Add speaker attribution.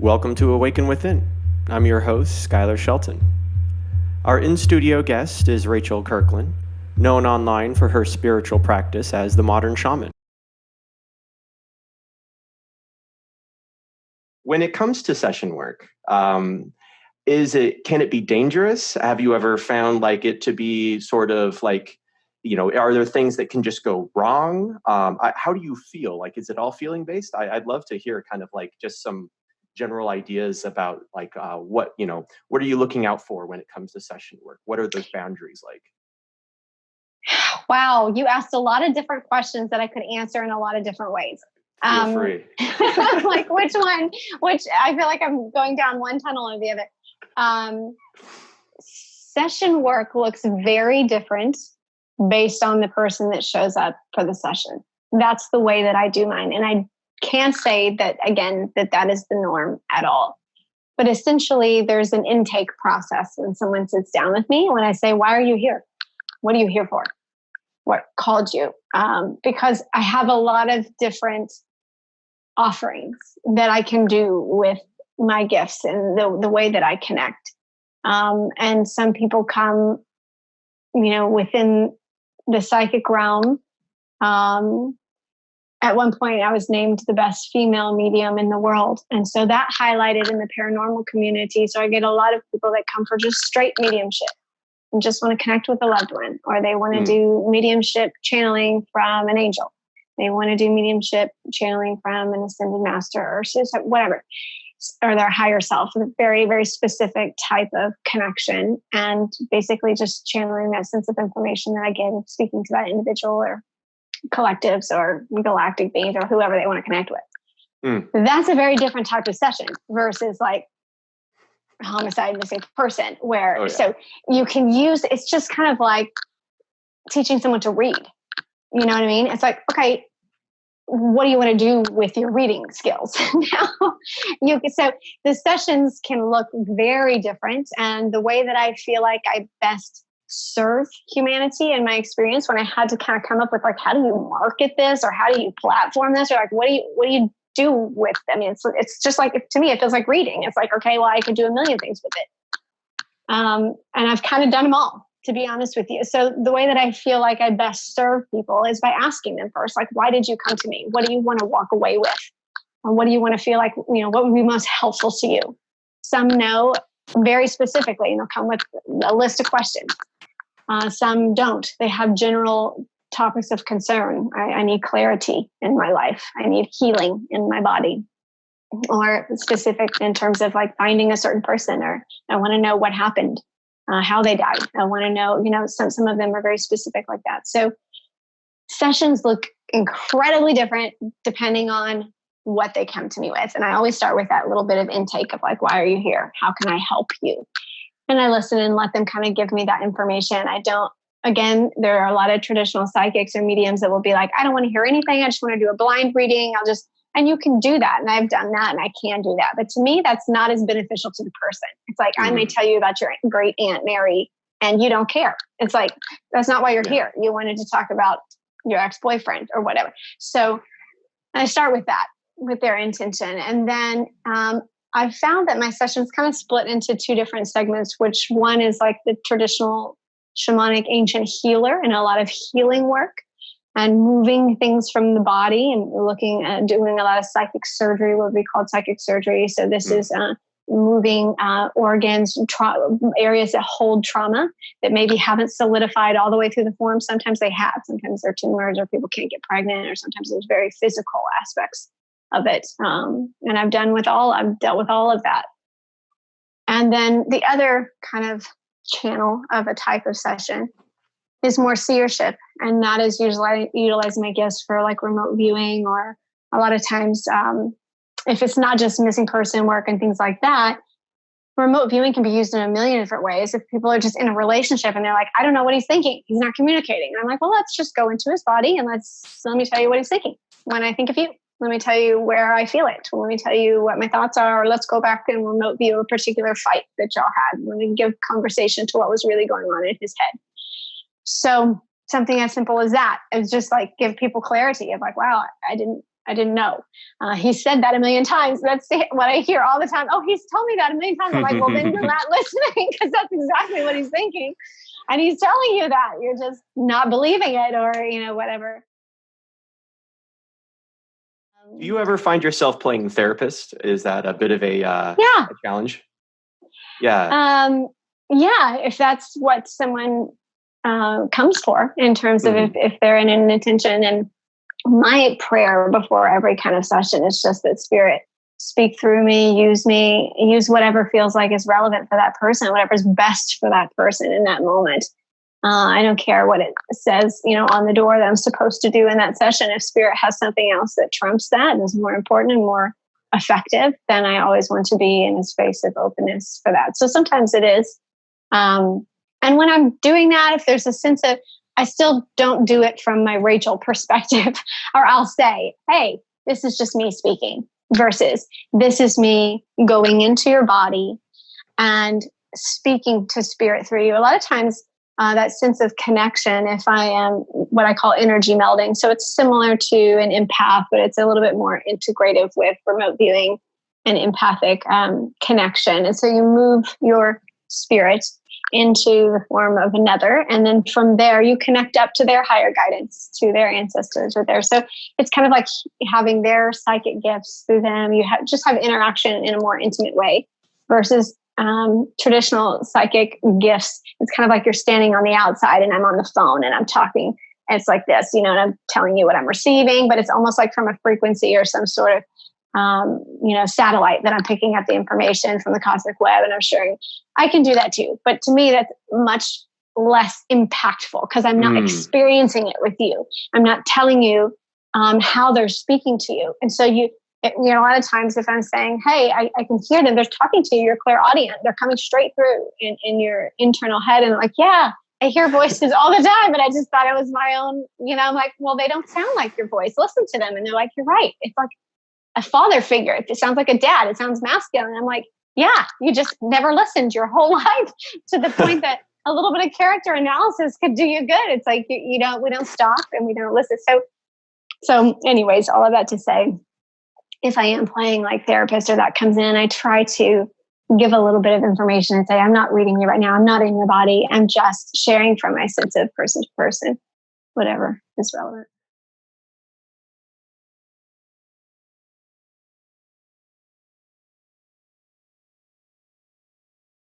Speaker 1: Welcome to Awaken Within. I'm your host, Skylar Shelton. Our in-studio guest is Rachel Kirkland, known online for her spiritual practice as the Modern Shaman. When it comes to session work, can it be dangerous? Have you ever found it to be sort of are there things that can just go wrong? How do you feel? Is it all feeling based? I'd love to hear kind of just some general ideas about what are you looking out for when it comes to session work? What are those boundaries like?
Speaker 2: Wow, you asked a lot of different questions that I could answer in a lot of different ways.
Speaker 1: Feel free.
Speaker 2: Which one? Which I feel like I'm going down one tunnel or the other. Session work looks very different based on the person that shows up for the session. That's the way that I do mine. And I can't say that, again, that is the norm at all. But essentially, there's an intake process when someone sits down with me. When I say, why are you here? What are you here for? What called you? Because I have a lot of different offerings that I can do with my gifts and the way that I connect. And some people come, within the psychic realm. At one point, I was named the best female medium in the world. And so that highlighted in the paranormal community. So I get a lot of people that come for just straight mediumship and just want to connect with a loved one, or they want to do mediumship channeling from an angel. They want to do mediumship channeling from an ascended master or whatever, or their higher self, a very, very specific type of connection, and basically just channeling that sense of information that I get speaking to that individual or collectives or galactic beings or whoever they want to connect with. That's a very different type of session versus a homicide missing person where, so you can use, it's just kind of like teaching someone to read. You know what I mean? It's like, okay, what do you want to do with your reading skills? So the sessions can look very different. And the way that I feel like I best serve humanity in my experience, when I had to kind of come up with how do you market this, or how do you platform this, or what do you do with them? I mean, it's just to me, it feels like reading. It's like, okay, well, I could do a million things with it. And I've kind of done them all, to be honest with you. So the way that I feel like I best serve people is by asking them first, why did you come to me? What do you want to walk away with? And what do you want to feel like, what would be most helpful to you? Some know very specifically, and they'll come with a list of questions. Some don't. They have general topics of concern. I need clarity in my life. I need healing in my body. Or specific in terms of finding a certain person, or I want to know what happened, how they died. I want to know, some of them are very specific like that. So sessions look incredibly different depending on what they come to me with. And I always start with that little bit of intake of why are you here? How can I help you? And I listen and let them kind of give me that information. Again, there are a lot of traditional psychics or mediums that will be like, I don't want to hear anything. I just want to do a blind reading. And you can do that. And I've done that and I can do that. But to me, that's not as beneficial to the person. It's I may tell you about your great Aunt Mary and you don't care. It's that's not why you're here. You wanted to talk about your ex-boyfriend or whatever. So I start with that, with their intention. And then I found that my sessions kind of split into two different segments, which one is the traditional shamanic ancient healer and a lot of healing work and moving things from the body and looking at doing a lot of psychic surgery, what we call psychic surgery. So this is moving organs, areas that hold trauma that maybe haven't solidified all the way through the form. Sometimes they have. Sometimes they're tumors, or people can't get pregnant, or sometimes there's very physical aspects of it. And I've dealt with all of that. And then the other kind of channel of a type of session is more seership. And that is usually utilizing my gifts for remote viewing, or a lot of times, if it's not just missing person work and things like that, remote viewing can be used in a million different ways. If people are just in a relationship and they're like, I don't know what he's thinking. He's not communicating. And I'm like, well, let's just go into his body and let me tell you what he's thinking. When I think of you, let me tell you where I feel it. Let me tell you what my thoughts are. Or let's go back and remote view a particular fight that y'all had. Let me give conversation to what was really going on in his head. So something as simple as that is just give people clarity of wow, I I didn't know. He said that a million times. That's what I hear all the time. Oh, he's told me that a million times. I'm like, well, then you're not listening, because that's exactly what he's thinking. And he's telling you that. You're just not believing it, or, whatever.
Speaker 1: Do you ever find yourself playing therapist? Is that a bit of a challenge? Yeah.
Speaker 2: Yeah, if that's what someone comes for, in terms of if they're in an intention. And my prayer before every kind of session is just that Spirit speak through me, use whatever feels like is relevant for that person, whatever's best for that person in that moment. I don't care what it says, on the door that I'm supposed to do in that session. If Spirit has something else that trumps that and is more important and more effective, then I always want to be in a space of openness for that. So sometimes it is. And when I'm doing that, if there's a sense of, I still don't do it from my Rachel perspective, or I'll say, hey, this is just me speaking, versus this is me going into your body and speaking to Spirit through you. A lot of times, that sense of connection, if I am what I call energy melding. So it's similar to an empath, but it's a little bit more integrative with remote viewing and empathic connection. And so you move your spirit into the form of another. And then from there, you connect up to their higher guidance, to their ancestors or there. So it's kind of like having their psychic gifts through them. You just have interaction in a more intimate way, versus traditional psychic gifts. It's kind of like you're standing on the outside and I'm on the phone and I'm talking. And it's like this, and I'm telling you what I'm receiving, but it's almost like from a frequency or some sort of satellite that I'm picking up the information from the cosmic web and I'm sharing. I can do that too. But to me, that's much less impactful, because I'm not experiencing it with you. I'm not telling you how they're speaking to you. And so a lot of times if I'm saying, hey, I can hear them, they're talking to you, you're clairaudient. They're coming straight through in your internal head. And like, yeah, I hear voices all the time, but I just thought it was my own, I'm like, well, they don't sound like your voice. Listen to them. And they're like, you're right. It's like a father figure. It sounds like a dad. It sounds masculine. I'm like, yeah, you just never listened your whole life, to the point that a little bit of character analysis could do you good. It's like, we don't stop and we don't listen. So anyways, all of that to say, if I am playing like therapist or that comes in, I try to give a little bit of information and say, I'm not reading you right now. I'm not in your body. I'm just sharing from my sense of person to person, whatever is relevant.